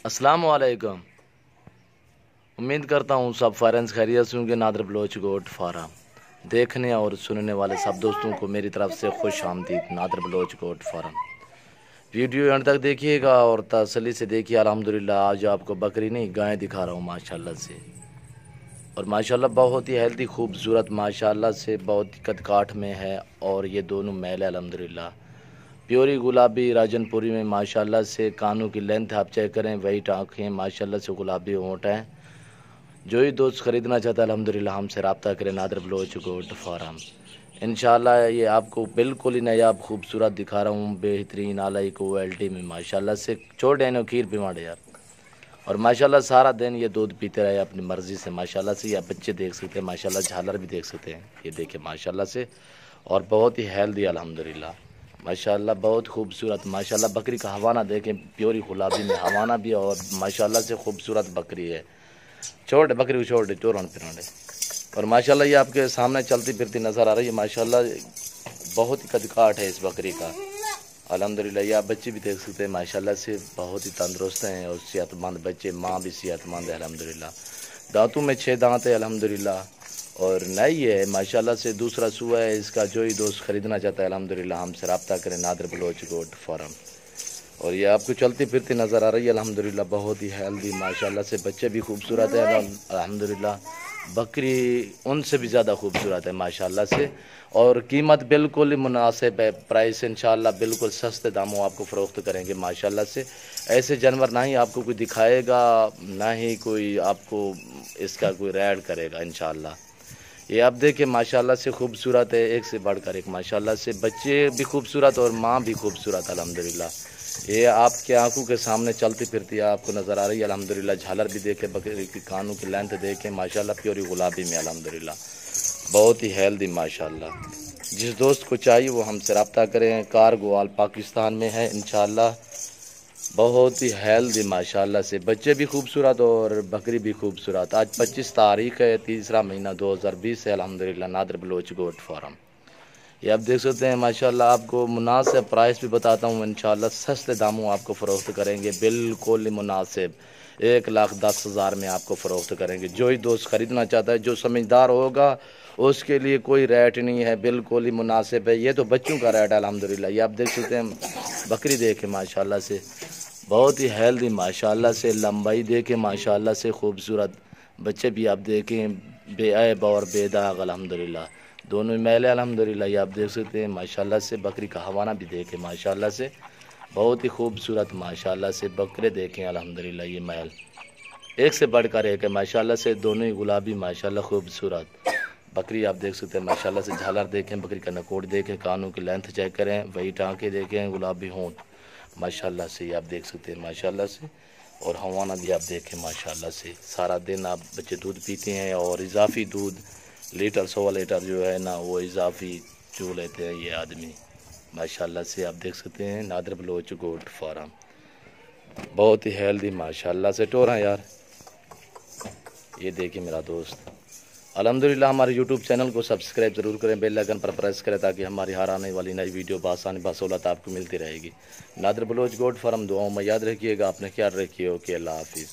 अस्सलाम वालेकुम। उम्मीद करता हूँ सब फारेंस खैरियत से होंगे। नादर बलोच गोट फार्म देखने और सुनने वाले सब दोस्तों को मेरी तरफ से खुश आमदीद। Nadir Baloch goat farm video end तक देखिएगा और तसल्ली से देखिए। अल्हम्दुलिल्लाह आज आपको बकरी नहीं गाय दिखा रहा हूँ माशाल्लाह से। और माशाल्लाह बहुत ही हेल्दी खूबसूरत माशाल्लाह से बहुत ही कद काठ में है। और ये दोनों मेल है अल्हम्दुलिल्लाह। प्योरी गुलाबी राजनपुरी में माशाल्लाह से कानों की लेंथ आप चेक करें, वाइट आँखें माशाल्लाह से गुलाबी होंठ हैं। जो ही दोस्त ख़रीदना चाहता है अल्हम्दुलिल्लाह हमसे रब्ता करें। नादर बलोच गोट फार्म इंशाल्लाह ये आपको बिल्कुल ही नायाब खूबसूरत दिखा रहा हूँ। बेहतरीन आलाई क्वालिटी में माशाल्लाह से छोटे हैं खीर पिमाड़े यार। और माशाल्लाह सारा दिन ये दूध पीते रहे अपनी मर्ज़ी से माशाल्लाह से। ये आप बच्चे देख सकते हैं माशाल्लाह, झालर भी देख सकते हैं, ये देखें माशाल्लाह से। और बहुत ही हेल्दी अल्हम्दुलिल्लाह माशाल्लाह, बहुत खूबसूरत माशाल्लाह। बकरी का हवाना देखें, प्योरी गुलाबी में हवाना भी और माशाल्लाह से खूबसूरत बकरी है। छोटे बकरी को छोटे टोरन पिराने। और माशाल्लाह ये आपके सामने चलती फिरती नज़र आ रही है माशाल्लाह। बहुत ही कदकाठ है इस बकरी का अल्हम्दुलिल्लाह। ये आप बच्चे भी देख सकते हैं माशाल्लाह से, बहुत ही तंदुरुस्त हैं और सेहतमंद बच्चे। माँ भी सेहतमंद है अल्हम्दुलिल्लाह। दांतों में 6 दांत है अल्हम्दुलिल्लाह। और नई है माशाल्लाह से, दूसरा सुआ है इसका। जो ही दोस्त ख़रीदना चाहता है अल्हम्दुलिल्लाह हमसे रब्ता करें। Nadir Baloch goat farm. और ये आपको चलती फिरती नज़र आ रही है अल्हम्दुलिल्लाह। बहुत ही हेल्दी माशाल्लाह से, बच्चे भी खूबसूरत है अल्हम्दुलिल्लाह। बकरी उनसे भी ज़्यादा खूबसूरत है माशाल्लाह से। और कीमत बिल्कुल ही मुनासिब है, प्राइस इंशाल्लाह बिल्कुल सस्ते दामों आपको फ़रोख्त करेंगे माशाल्लाह से। ऐसे जानवर ना ही आपको कोई दिखाएगा, ना ही कोई आपको इसका कोई रेड करेगा इंशाल्लाह। ये आप देखें माशाल्लाह से खूबसूरत है, एक से बढ़कर एक माशाल्लाह से। बच्चे भी खूबसूरत और माँ भी खूबसूरत अल्हम्दुलिल्लाह। ये आपके आंखों के सामने चलती फिरती है आपको नज़र आ रही है अल्हम्दुलिल्लाह। झालर भी देखे, बकरी की कानों की लेंथ देखें माशाल्लाह, प्योरी गुलाबी में अल्हम्दुलिल्लाह। बहुत ही हेल्दी माशाल्लाह। जिस दोस्त को चाहिए वो हमसे रब्ता करें। कारगोवाल पाकिस्तान में है इंशाल्लाह। बहुत ही हेल्दी माशाल्लाह से, बच्चे भी खूबसूरत और बकरी भी खूबसूरत। आज 25 तारीख है, तीसरा महीना 2020 है अल्हम्दुलिल्लाह। नादर बलोच गोट फार्म ये आप देख सकते हैं माशाल्लाह। आपको मुनासिब प्राइस भी बताता हूँ इंशाल्लाह, सस्ते दामों आपको फ़रोख्त करेंगे बिल्कुल मुनासिब। 1,10,000 में आपको फ़रोख्त करेंगे। जो ही दोस्त ख़रीदना चाहता है, जो समझदार होगा उसके लिए कोई रेट नहीं है, बिल्कुल ही मुनासिब है। ये तो बच्चों का रेट है अल्हम्दुलिल्लाह। ये आप देख सकते हैं, बकरी देखें माशाल्लाह से, बहुत ही हेल्दी माशाल्लाह से। लंबाई देखें माशाल्लाह से खूबसूरत। बच्चे भी आप देखें बेऐब और बेदाग अल्हम्दुलिल्लाह, दोनों मेले अल्हम्दुलिल्लाह। ये आप देख सकते हैं माशाल्लाह से। बकरी का हवाना भी देखें माशाल्लाह से, बहुत ही खूबसूरत माशाल्लाह से। बकरे देखें अल्हम्दुलिल्लाह, ये महल एक से बढ़कर एक है माशाल्लाह से। दोनों ही गुलाबी माशाल्लाह खूबसूरत बकरी आप देख सकते हैं माशाल्लाह से। झालर देखें, बकरी का नकोट देखें, कानों की लेंथ चेक करें, वही टाँके देखें, गुलाबी होंठ माशाल्लाह से। ये आप देख सकते हैं माशाल्लाह से। और हवाना भी आप देखें माशाल्लाह से। सारा दिन आप बच्चे दूध पीते हैं और इजाफी दूध लीटर 100 लीटर जो है ना, वो इजाफी चू लेते हैं ये आदमी माशाल्लाह से। आप देख सकते हैं नादर बलोच गोट फार्म, बहुत ही हेल्दी माशाल्लाह से टोरा यार। ये देखिए मेरा दोस्त अल्हम्दुलिल्लाह। हमारे यूट्यूब चैनल को सब्सक्राइब ज़रूर करें, बेल आइकन पर प्रेस करें ताकि हमारी हर आने वाली नई वीडियो बआसानी बसहूलत आपको मिलती रहेगी। नादर बलोच गोट फार्म दुआओं में याद रखिएगा। अपने ख्याल रखिए। ओके, अल्लाह हाफिज़।